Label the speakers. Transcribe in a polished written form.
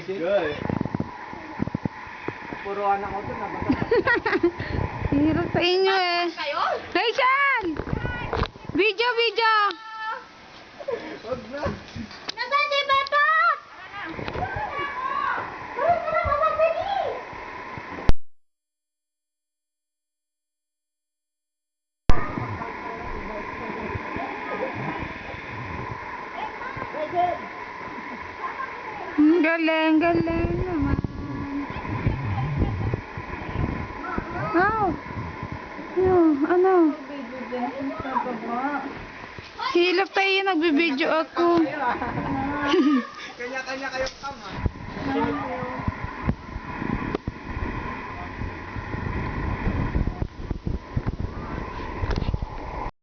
Speaker 1: Good. Puruan ako doon.
Speaker 2: Hirap sa inyo eh. Rachel! Video, video!
Speaker 1: Huwag na.
Speaker 3: Nasaan si Beto?
Speaker 2: Galing, galing naman. Wow! Ano? Hilap tayo, nagbibideo ako.
Speaker 1: Kanya-kanya kayong kama.